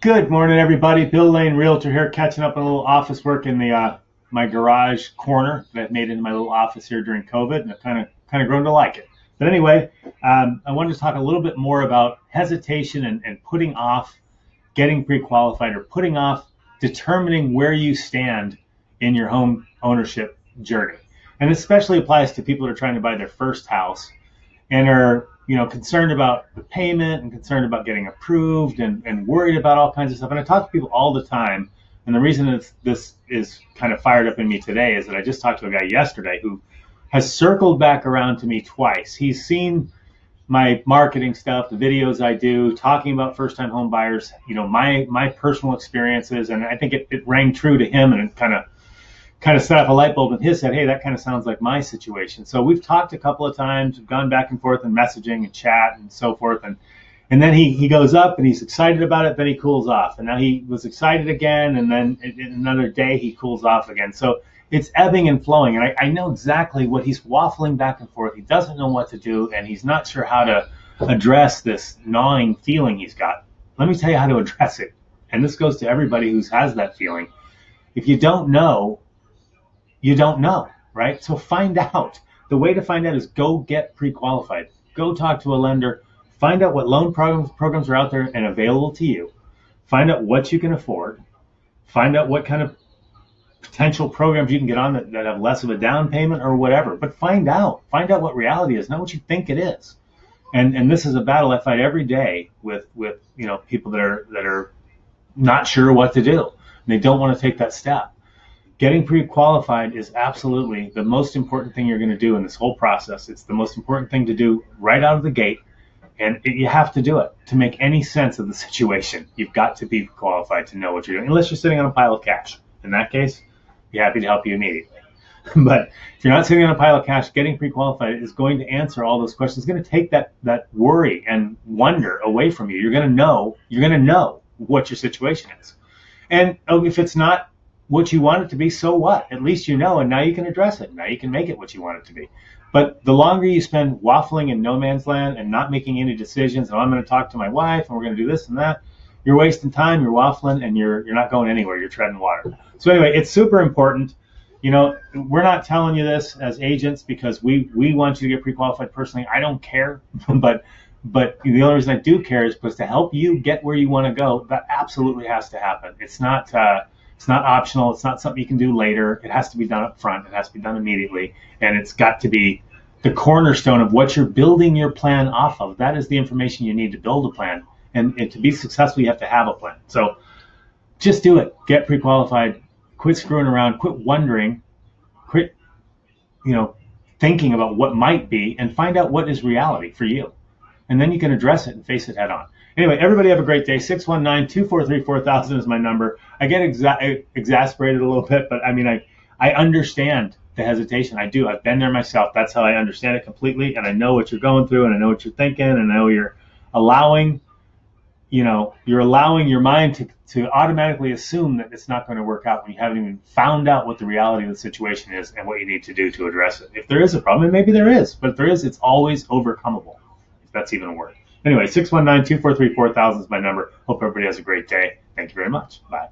Good morning, everybody. Bill Lane, Realtor here, catching up on a little office work in the my garage corner that I've made into my little office here during COVID, and I've kind of grown to like it. But anyway, I wanted to talk a little bit more about hesitation and putting off getting pre-qualified or putting off determining where you stand in your home ownership journey, and especially applies to people that are trying to buy their first house and are concerned about the payment and concerned about getting approved and worried about all kinds of stuff. And I talk to people all the time. And the reason this is kind of fired up in me today is that I just talked to a guy yesterday who has circled back around to me twice. He's seen my marketing stuff, the videos I do, talking about first-time home buyers, my personal experiences, and I think it rang true to him, and it kind of set up a light bulb in his head. Hey, that kind of sounds like my situation. So we've talked a couple of times, we've gone back and forth in messaging and chat and so forth. And then he goes up and he's excited about it, then he cools off. And now he was excited again, and then in another day he cools off again. So it's ebbing and flowing. And I know exactly what he's waffling back and forth. He doesn't know what to do, and he's not sure how to address this gnawing feeling he's got. Let me tell you how to address it. And this goes to everybody who has that feeling. If you don't know, you don't know, right? So find out. The way to find out is go get pre-qualified. Go talk to a lender. Find out what loan programs are out there and available to you. Find out what you can afford. Find out what kind of potential programs you can get on that have less of a down payment or whatever. But find out. Find out what reality is, not what you think it is. And this is a battle I fight every day with people that are not sure what to do. And they don't want to take that step. Getting pre-qualified is absolutely the most important thing you're going to do in this whole process. It's the most important thing to do right out of the gate, and you have to do it to make any sense of the situation. You've got to be qualified to know what you're doing, unless you're sitting on a pile of cash. In that case, be happy to help you immediately. But if you're not sitting on a pile of cash, getting pre-qualified is going to answer all those questions. It's going to take that worry and wonder away from you. You're going to know what your situation is. And if it's not what you want it to be, so what? At least you know, and now you can address it. Now you can make it what you want it to be. But the longer you spend waffling in no man's land and not making any decisions, I'm going to talk to my wife and we're going to do this and that, you're wasting time, you're waffling, and you're not going anywhere. You're treading water. So anyway, it's super important. We're not telling you this as agents because we want you to get pre-qualified personally. I don't care, but the only reason I do care is because to help you get where you want to go, that absolutely has to happen. It's not optional. It's not something you can do later. It has to be done up front. It has to be done immediately. And it's got to be the cornerstone of what you're building your plan off of. That is the information you need to build a plan. And to be successful, you have to have a plan. So just do it. Get pre-qualified. Quit screwing around. Quit wondering. Quit, thinking about what might be, and find out what is reality for you. And then you can address it and face it head on. Anyway, everybody have a great day. 619-243-4000 is my number. I get exasperated a little bit, but I understand the hesitation. I do. I've been there myself. That's how I understand it completely. And I know what you're going through, and I know what you're thinking, and I know you're allowing your mind to automatically assume that it's not going to work out when you haven't even found out what the reality of the situation is and what you need to do to address it. If there is a problem, and maybe there is, but if there is, it's always overcomable, if that's even a word. Anyway, 619-243-4000 is my number. Hope everybody has a great day. Thank you very much. Bye.